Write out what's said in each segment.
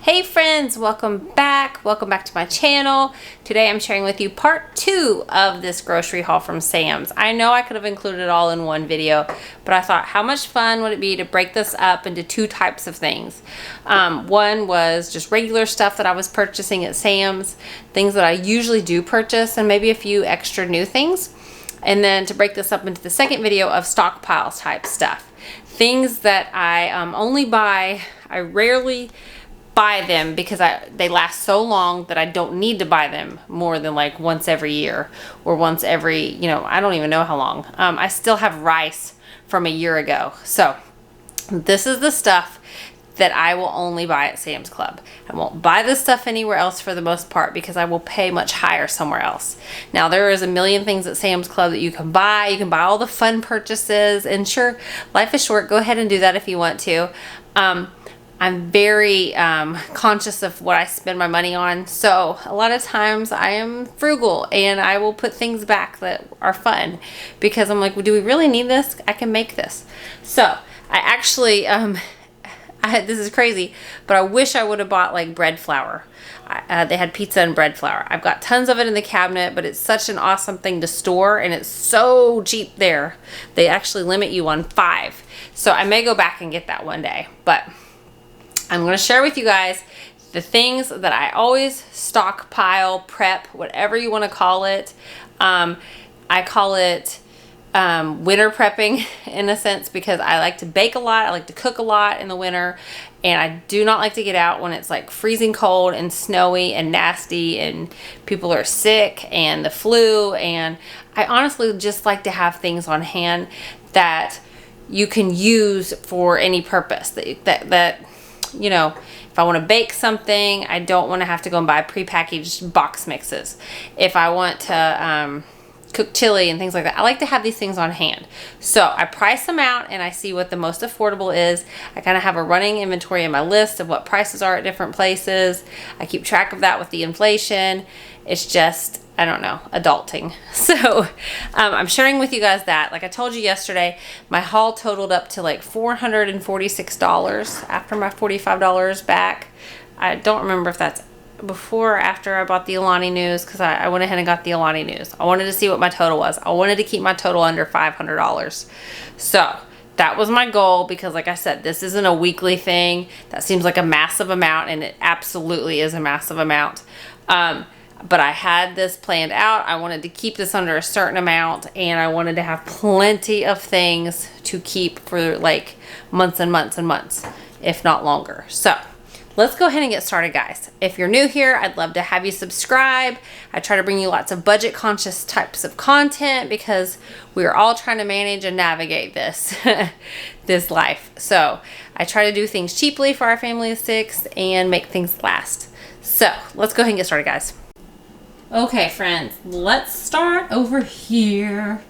Hey friends, welcome back to my channel. Today I'm sharing with you part 2 of this grocery haul from Sam's. I know I could have included it all in one video, but I thought how much fun would it be to break this up into 2 types of things. One was just regular stuff that I was purchasing at Sam's, things that I usually do purchase, and maybe a few extra new things. And then to break this up into the second video of stockpile type stuff. Things that I only buy, I rarely buy them because they last so long that I don't need to buy them more than like once every year or once every, I don't even know how long. I still have rice from a year ago. So this is the stuff that I will only buy at Sam's Club. I won't buy this stuff anywhere else for the most part because I will pay much higher somewhere else. Now there is a million things at Sam's Club that you can buy. You can buy all the fun purchases, and sure, life is short. Go ahead and do that if you want to. I'm very conscious of what I spend my money on, so a lot of times I am frugal and I will put things back that are fun because I'm like, well, do we really need this? I can make this. So I actually, this is crazy, but I wish I would have bought like bread flour. They had pizza and bread flour. I've got tons of it in the cabinet, but it's such an awesome thing to store, and it's so cheap there. They actually limit you on 5. So I may go back and get that one day, but I'm going to share with you guys the things that I always stockpile, prep, whatever you want to call it. I call it winter prepping in a sense because I like to bake a lot. I like to cook a lot in the winter, and I do not like to get out when it's like freezing cold and snowy and nasty and people are sick and the flu. And I honestly just like to have things on hand that you can use for any purpose that if I want to bake something, I don't want to have to go and buy prepackaged box mixes. If I want to cook chili and things like that, I like to have these things on hand. So I price them out and I see what the most affordable is. I kind of have a running inventory in my list of what prices are at different places. I keep track of that with the inflation. It's just, I don't know, adulting. So I'm sharing with you guys that. Like I told you yesterday, my haul totaled up to like $446 after my $45 back. I don't remember if that's before or after I bought the Alani News, because I went ahead and got the Alani News. I wanted to see what my total was. I wanted to keep my total under $500. So that was my goal because, like I said, this isn't a weekly thing. That seems like a massive amount, and it absolutely is a massive amount. But I had this planned out. I wanted to keep this under a certain amount, and I wanted to have plenty of things to keep for like months and months and months, if not longer. So let's go ahead and get started, guys. If you're new here, I'd love to have you subscribe. I try to bring you lots of budget conscious types of content because we're all trying to manage and navigate this this life. So I try to do things cheaply for our family of 6 and make things last. So let's go ahead and get started, guys. Okay, friends, let's start over here.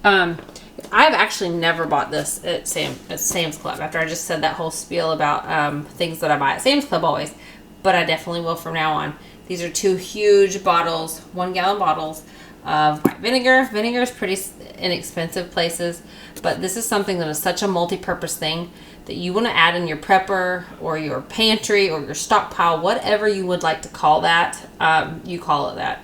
I've actually never bought this at Sam's Club after I just said that whole spiel about things that I buy at Sam's Club always, but I definitely will from now on. These are 2 huge bottles, 1-gallon bottles of white vinegar. Vinegar is pretty inexpensive places, but this is something that is such a multi-purpose thing that you want to add in your prepper or your pantry or your stockpile, whatever you would like to call that. You call it that.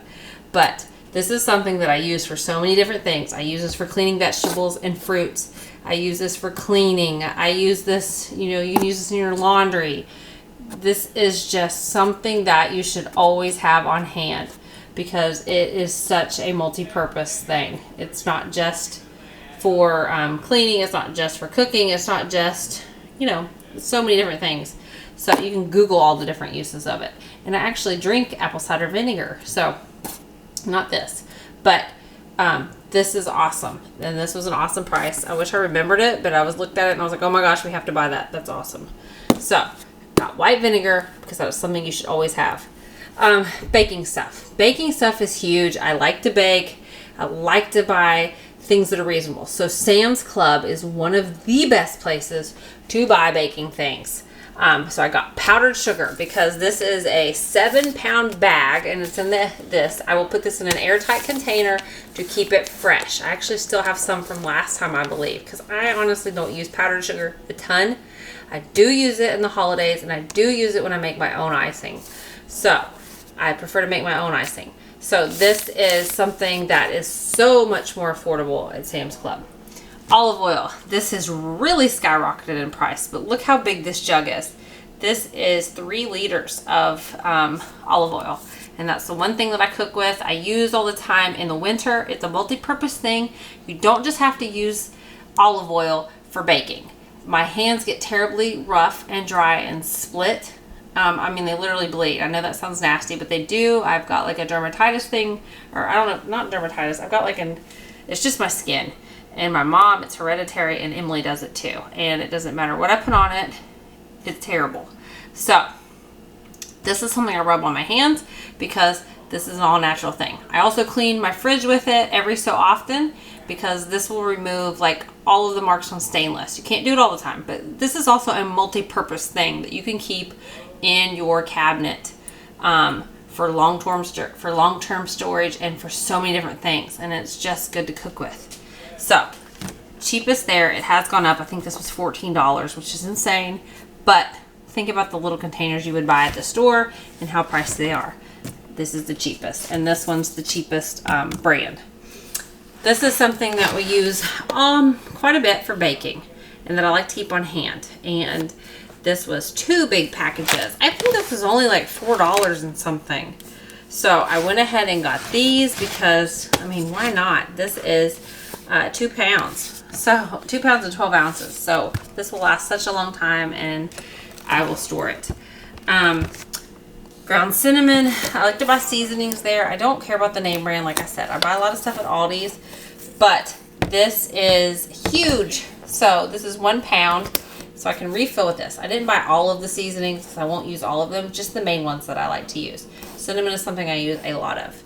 But this is something that I use for so many different things. I use this for cleaning vegetables and fruits. I use this for cleaning. I use this, you can use this in your laundry. This is just something that you should always have on hand because it is such a multi-purpose thing. It's not just for cleaning. It's not just for cooking. It's not just, so many different things. So you can Google all the different uses of it. And I actually drink apple cider vinegar. So not this, but this is awesome, and this was an awesome price. I wish I remembered it, but I looked at it and I was like, oh my gosh, we have to buy that. That's awesome. So got white vinegar because that was something you should always have. Baking stuff. Baking stuff is huge. I like to bake. I like to buy things that are reasonable. So Sam's Club is one of the best places to buy baking things. So I got powdered sugar because this is a 7-pound bag and it's in this. I will put this in an airtight container to keep it fresh. I actually still have some from last time, I believe, because I honestly don't use powdered sugar a ton. I do use it in the holidays, and I do use it when I make my own icing. So I prefer to make my own icing. So this is something that is so much more affordable at Sam's Club. Olive oil. This has really skyrocketed in price, but look how big this jug is. This is 3 liters of olive oil. And that's the one thing that I cook with. I use all the time in the winter. It's a multi-purpose thing. You don't just have to use olive oil for baking. My hands get terribly rough and dry and split. I mean, they literally bleed. I know that sounds nasty, but they do. I've got like a dermatitis thing, or I don't know, not dermatitis. I've got like it's just my skin. And my mom, it's hereditary, and Emily does it too. And it doesn't matter what I put on it, it's terrible. So this is something I rub on my hands because this is an all natural thing. I also clean my fridge with it every so often because this will remove like all of the marks on stainless. You can't do it all the time, but this is also a multi-purpose thing that you can keep in your cabinet for long-term storage and for so many different things. And it's just good to cook with. So cheapest there, it has gone up. I think this was $14, which is insane, but think about the little containers you would buy at the store and how priced they are. This is the cheapest, and this one's the cheapest brand. This is something that we use quite a bit for baking and that I like to keep on hand. And this was 2 big packages. I think this was only like $4 and something. So I went ahead and got these because, I mean, why not? This is 2 pounds. So 2 pounds and 12 ounces. So this will last such a long time, and I will store it. Ground cinnamon. I like to buy seasonings there. I don't care about the name brand. Like I said, I buy a lot of stuff at Aldi's, but this is huge. So this is 1 pound, so I can refill with this. I didn't buy all of the seasonings, so I won't use all of them, just the main ones that I like to use. Cinnamon is something I use a lot of.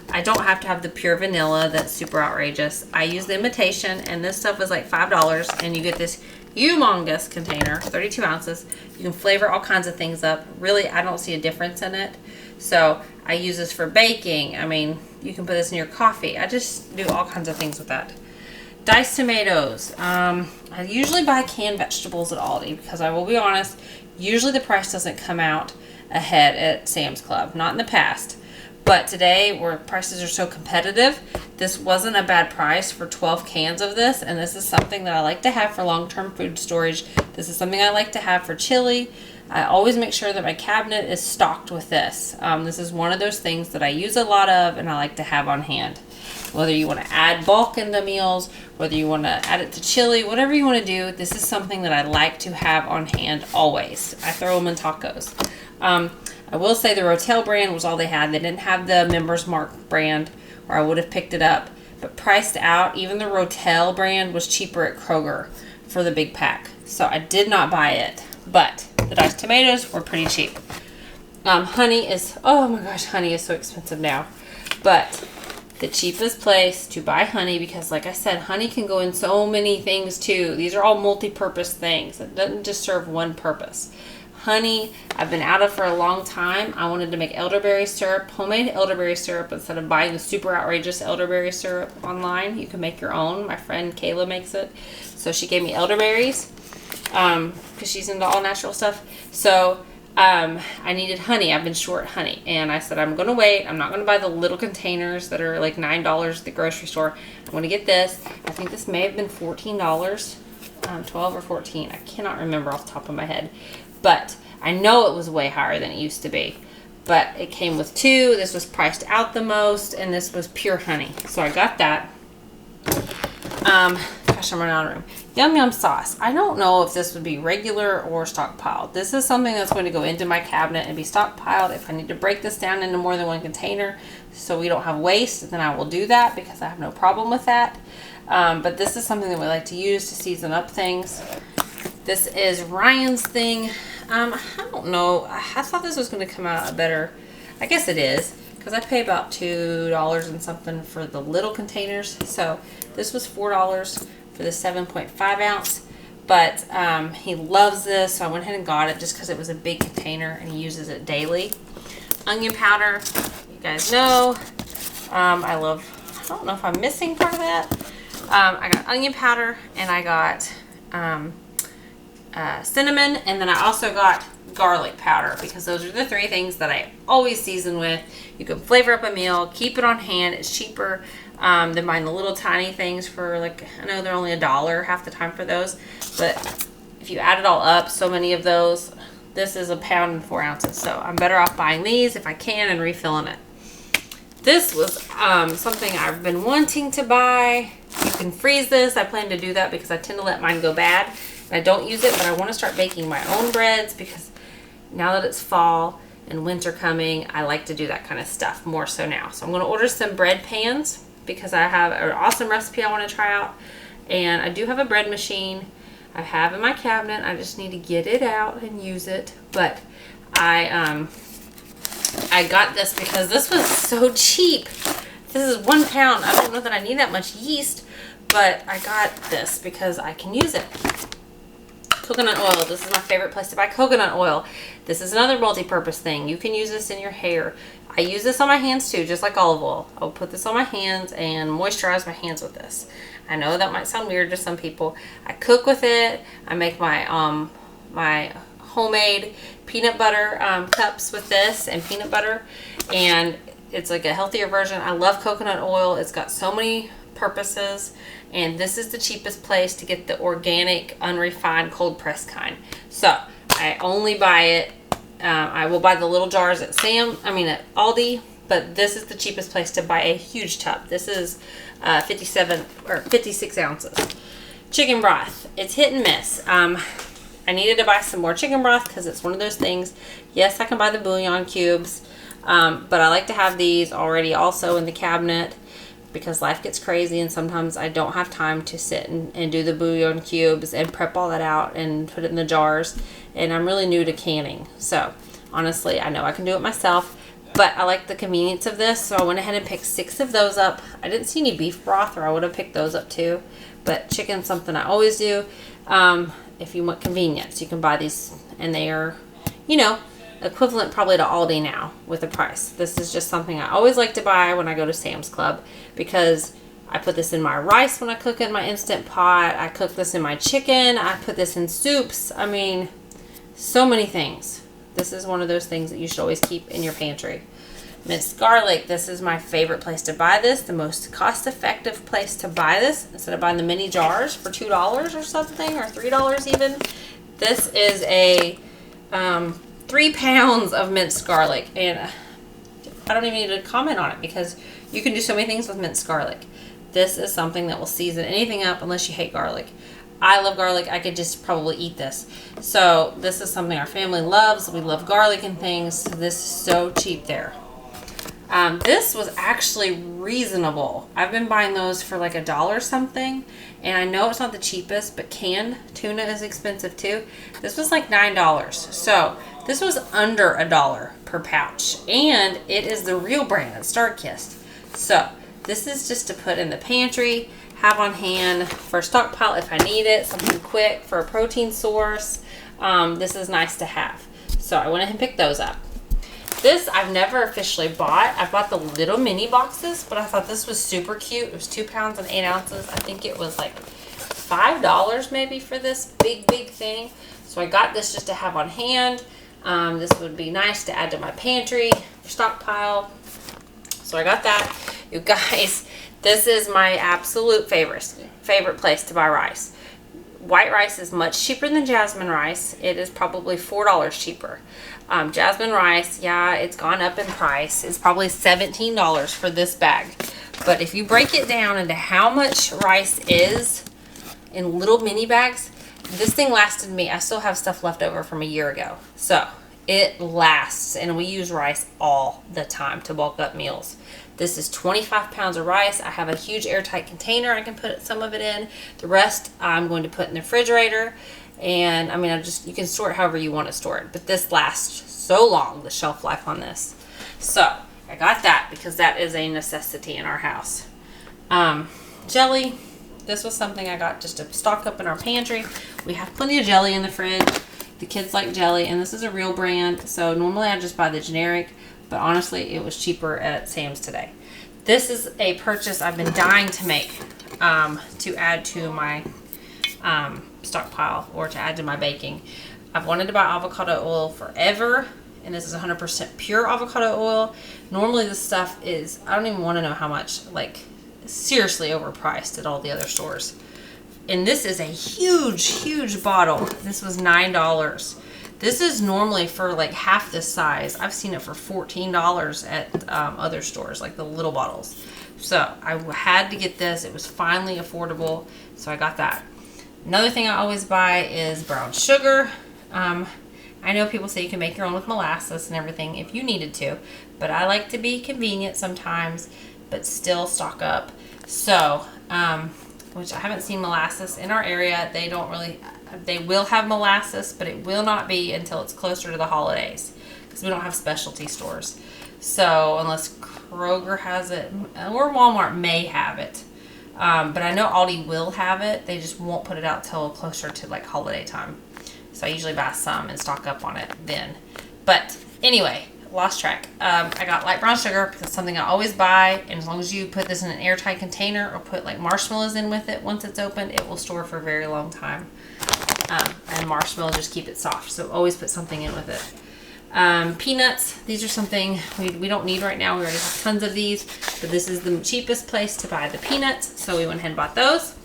I don't have to have the pure vanilla. That's super outrageous. I use the imitation, and this stuff is like $5, and you get this humongous container, 32 ounces. You can flavor all kinds of things up. Really, I don't see a difference in it. So I use this for baking. I mean, you can put this in your coffee. I just do all kinds of things with that. Diced tomatoes. I usually buy canned vegetables at Aldi because I will be honest, usually the price doesn't come out ahead at Sam's Club. Not in the past. But today, where prices are so competitive, this wasn't a bad price for 12 cans of this. And this is something that I like to have for long-term food storage. This is something I like to have for chili. I always make sure that my cabinet is stocked with this. This is one of those things that I use a lot of and I like to have on hand. Whether you want to add bulk into meals, whether you want to add it to chili, whatever you want to do, this is something that I like to have on hand always. I throw them in tacos. I will say the Rotel brand was all they had. They didn't have the Members Mark brand, or I would have picked it up. But priced out, even the Rotel brand was cheaper at Kroger for the big pack. So I did not buy it. But the diced tomatoes were pretty cheap. Honey is, oh my gosh, honey is so expensive now. But the cheapest place to buy honey, because like I said, honey can go in so many things too. These are all multi-purpose things. It doesn't just serve one purpose. Honey, I've been out of for a long time. I wanted to make elderberry syrup, homemade elderberry syrup, instead of buying the super outrageous elderberry syrup online. You can make your own. My friend Kayla makes it. So she gave me elderberries because she's into all natural stuff. So I needed honey. I've been short honey. And I said, I'm going to wait. I'm not going to buy the little containers that are like $9 at the grocery store. I'm going to get this. I think this may have been $14, 12 or 14. I cannot remember off the top of my head. But I know it was way higher than it used to be. But it came with 2. This was priced out the most. And this was pure honey. So I got that. Gosh, I'm running out of room. Yum Yum sauce. I don't know if this would be regular or stockpiled. This is something that's going to go into my cabinet and be stockpiled. If I need to break this down into more than one container so we don't have waste, then I will do that because I have no problem with that. But this is something that we like to use to season up things. This is Ryan's thing. I don't know. I thought this was going to come out better. I guess it is, because I pay about $2 and something for the little containers. So this was $4 for the 7.5 ounce. But he loves this, so I went ahead and got it just because it was a big container and he uses it daily. Onion powder, you guys know. I don't know if I'm missing part of that. I got onion powder and I got cinnamon, and then I also got garlic powder, because those are the three things that I always season with. You can flavor up a meal, keep it on hand. It's cheaper than buying the little tiny things for, like, I know they're only $1 half the time for those, but if you add it all up, so many of those, this is 1 pound and 4 ounces. So I'm better off buying these if I can and refilling it. This was something I've been wanting to buy. You can freeze this. I plan to do that because I tend to let mine go bad. And I don't use it, but I want to start baking my own breads, because now that it's fall and winter coming, I like to do that kind of stuff more so now. So I'm going to order some bread pans because I have an awesome recipe I want to try out. And I do have a bread machine I have in my cabinet. I just need to get it out and use it. But I got this because this was so cheap. This is 1 pound. I don't know that I need that much yeast, but I got this because I can use it. Coconut oil. This is my favorite place to buy coconut oil. This is another multi-purpose thing. You can use this in your hair. I use this on my hands too, just like olive oil. I'll put this on my hands and moisturize my hands with this. I know that might sound weird to some people. I cook with it. I make my my homemade peanut butter cups with this and peanut butter, and it's like a healthier version. I love coconut oil. It's got so many purposes, and this is the cheapest place to get the organic, unrefined, cold pressed kind. So I only buy it. I will buy the little jars at at Aldi, but this is the cheapest place to buy a huge tub. This is 56 ounces. Chicken broth. It's hit and miss. I needed to buy some more chicken broth because it's one of those things. Yes, I can buy the bouillon cubes, but I like to have these already also in the cabinet because life gets crazy and sometimes I don't have time to sit and do the bouillon cubes and prep all that out and put it in the jars. And I'm really new to canning. So honestly, I know I can do it myself, but I like the convenience of this. So I went ahead and picked 6 of those up. I didn't see any beef broth, or I would have picked those up too. But chicken's something I always do. If you want convenience, you can buy these, and they are, equivalent probably to Aldi now with the price. This is just something I always like to buy when I go to Sam's Club, because I put this in my rice when I cook in my Instant Pot. I cook this in my chicken. I put this in soups. I mean, so many things. This is one of those things that you should always keep in your pantry. Minced garlic. This is my favorite place to buy this. The most cost-effective place to buy this. Instead of buying the mini jars for $2 or something, or $3 even. This is a 3 pounds of minced garlic. And I don't even need to comment on it because you can do so many things with minced garlic. This is something that will season anything up unless you hate garlic. I love garlic. I could just probably eat this. So this is something our family loves. We love garlic and things. So this is so cheap there. This was actually reasonable. I've been buying those for like $1 something. And I know it's not the cheapest, but canned tuna is expensive too. This was like $9. So this was under $1 per pouch. And it is the real brand at Starkist. So this is just to put in the pantry, have on hand for Stockpile if I need it, something quick for a protein source. This is nice to have. So I went ahead and picked those up. This I've never officially bought. I bought the little mini boxes, but I thought this was super cute. It was 2 pounds and 8 ounces. I think it was like $5 maybe for this big thing. So I got this just to have on hand. This would be nice to add to my pantry for Stockpile. So I got that. You guys, this is my absolute favorite place to buy rice. White rice is much cheaper than jasmine rice. It is probably $4 cheaper. Jasmine rice, yeah, it's gone up in price. It's probably $17 for this bag. But if you break it down into how much rice is in little mini bags, this thing lasted me. I still have stuff left over from a year ago. So it lasts, and we use rice all the time to bulk up meals. This is 25 pounds of rice. I have a huge airtight container I can put some of it in. The rest I'm going to put in the refrigerator. And I mean, you can store it however you want to store it. But this lasts so long, the shelf life on this. So I got that because that is a necessity in our house. Jelly. This was something I got just to stock up in our pantry. We have plenty of jelly in the fridge. The kids like jelly, and this is a real brand. So normally I just buy the generic, but honestly, it was cheaper at Sam's today. This is a purchase I've been dying to make to add to my stockpile or to add to my baking. I've wanted to buy avocado oil forever, and this is 100% pure avocado oil. Normally this stuff is, I don't even want to know how much, like seriously overpriced at all the other stores. And this is a huge bottle. This was $9. This is normally for like half this size. I've seen it for $14 at other stores, like the little bottles. So I had to get this. It was finally affordable, so I got that. Another thing I always buy is brown sugar. I know people say you can make your own with molasses and everything if you needed to, but I like to be convenient sometimes, but still stock up. So, which I haven't seen molasses in our area. They will have molasses, but it will not be until it's closer to the holidays because we don't have specialty stores. So unless Kroger has it, or Walmart may have it. But I know Aldi will have it. They just won't put it out till closer to like holiday time. So I usually buy some and stock up on it then. But anyway, lost track. I got light brown sugar because it's something I always buy. And as long as you put this in an airtight container or put like marshmallows in with it, once it's opened, it will store for a very long time. And marshmallows just keep it soft. So always put something in with it. Peanuts, these are something we don't need right now. We already have tons of these, but this is the cheapest place to buy the peanuts, so we went ahead and bought those.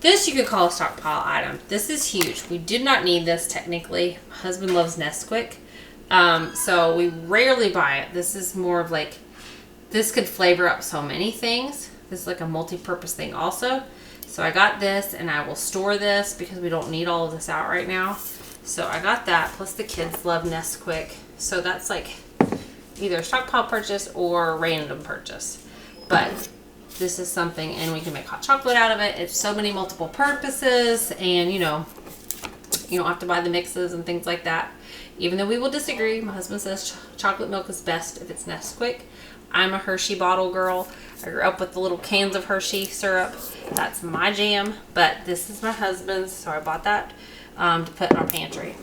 This you could call a stockpile item. This is huge. We did not need this technically. My husband loves Nesquik, so we rarely buy it. This is more of like, this could flavor up so many things. This is like a multi-purpose thing also. So I got this, and I will store this because we don't need all of this out right now. So I got that, plus the kids love Nesquik. So that's like either a stockpile purchase or a random purchase. But this is something, and we can make hot chocolate out of it. It's so many multiple purposes, and you know, you don't have to buy the mixes and things like that. Even though we will disagree, my husband says chocolate milk is best if it's Nesquik. I'm a Hershey bottle girl. I grew up with the little cans of Hershey syrup. That's my jam, but this is my husband's, so I bought that to put in our pantry.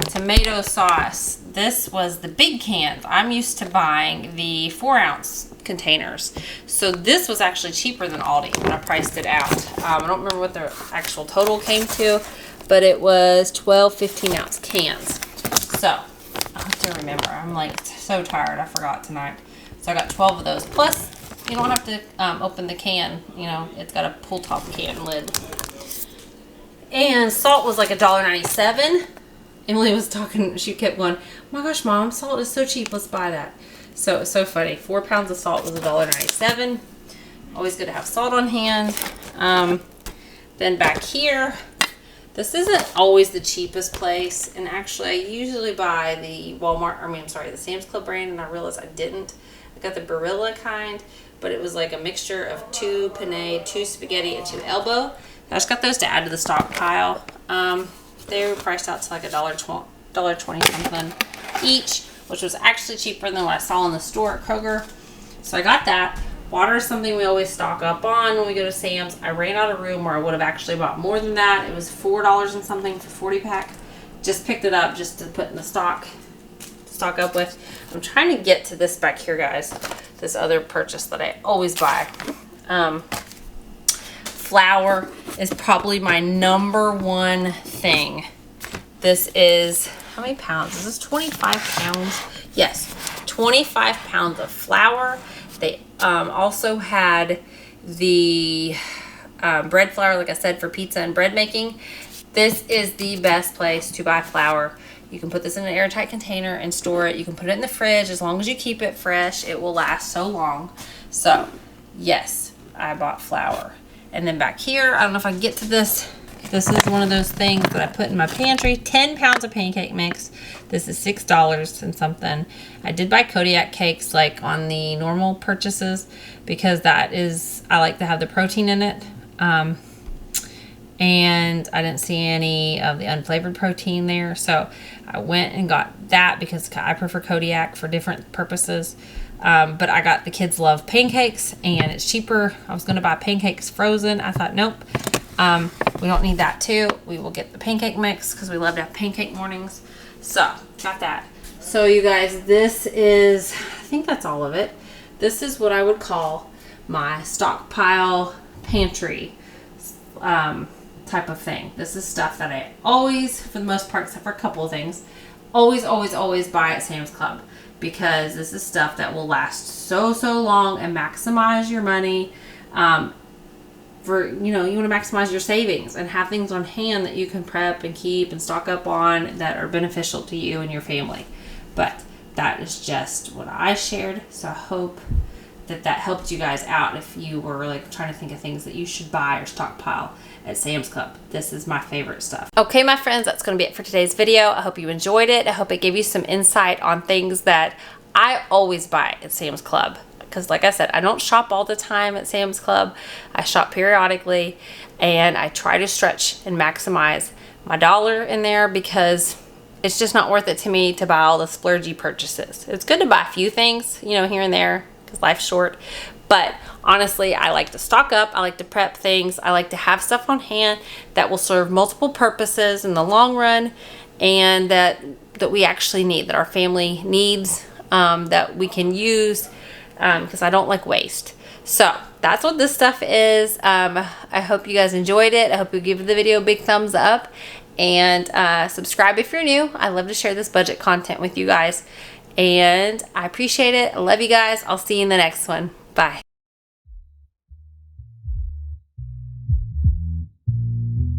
Tomato sauce. This was the big cans. I'm used to buying the 4-ounce containers. So this was actually cheaper than Aldi when I priced it out. I don't remember what the actual total came to, but it was 12 15-ounce cans. So I have to remember. I'm like so tired. I forgot tonight. So I got 12 of those. Plus, you don't have to open the can. You know, it's got a pull top can lid. And salt was like $1.97. Emily was talking, she kept going, oh my gosh, Mom, salt is so cheap, let's buy that. So it's so funny. 4 pounds of salt was $1.97. Always good to have salt on hand. Then back here, this isn't always the cheapest place. And actually, I usually buy the the Sam's Club brand, and I realized I didn't. I got the Barilla kind, but it was like a mixture of 2 penne, 2 spaghetti, and 2 elbow. I just got those to add to the stockpile. They were priced out to like $1.20 something each, which was actually cheaper than what I saw in the store at Kroger. So I got that. Water is something we always stock up on when we go to Sam's. I ran out of room where I would have actually bought more than that. It was $4 and something for 40-pack. Just picked it up just to put in the stock up with. I'm trying to get to this back here, guys. This other purchase that I always buy. Flour is probably my #1 thing. This is, how many pounds? Is this 25 pounds? Yes, 25 pounds of flour. They also had the bread flour, like I said, for pizza and bread making. This is the best place to buy flour. You can put this in an airtight container and store it. You can put it in the fridge. As long as you keep it fresh, it will last so long. So, yes, I bought flour. And then back here, I don't know if I can get to this. This is one of those things that I put in my pantry. 10 pounds of pancake mix. This is $6 and something. I did buy Kodiak cakes like on the normal purchases because that is, I like to have the protein in it. And I didn't see any of the unflavored protein there. So I went and got that because I prefer Kodiak for different purposes. But I got, the kids love pancakes and it's cheaper. I was going to buy pancakes frozen. I thought, nope, we don't need that too. We will get the pancake mix because we love to have pancake mornings. So got that. So you guys, this is, I think that's all of it. This is what I would call my stockpile pantry type of thing. This is stuff that I always, for the most part, except for a couple of things, always buy at Sam's Club, because this is stuff that will last so long and maximize your money. For, you want to maximize your savings and have things on hand that you can prep and keep and stock up on that are beneficial to you and your family. But that is just what I shared, so I hope that helped you guys out if you were like trying to think of things that you should buy or stockpile at Sam's Club. This is my favorite stuff. Okay, my friends, that's going to be it for today's video. I hope you enjoyed it. I hope it gave you some insight on things that I always buy at Sam's Club. Because like I said, I don't shop all the time at Sam's Club. I shop periodically, and I try to stretch and maximize my dollar in there, because it's just not worth it to me to buy all the splurgy purchases. It's good to buy a few things, here and there, because life's short. But honestly, I like to stock up. I like to prep things. I like to have stuff on hand that will serve multiple purposes in the long run, and that we actually need, that our family needs, that we can use, because I don't like waste. So that's what this stuff is. I hope you guys enjoyed it. I hope you give the video a big thumbs up, and subscribe if you're new. I love to share this budget content with you guys, and I appreciate it. I love you guys. I'll see you in the next one. Bye.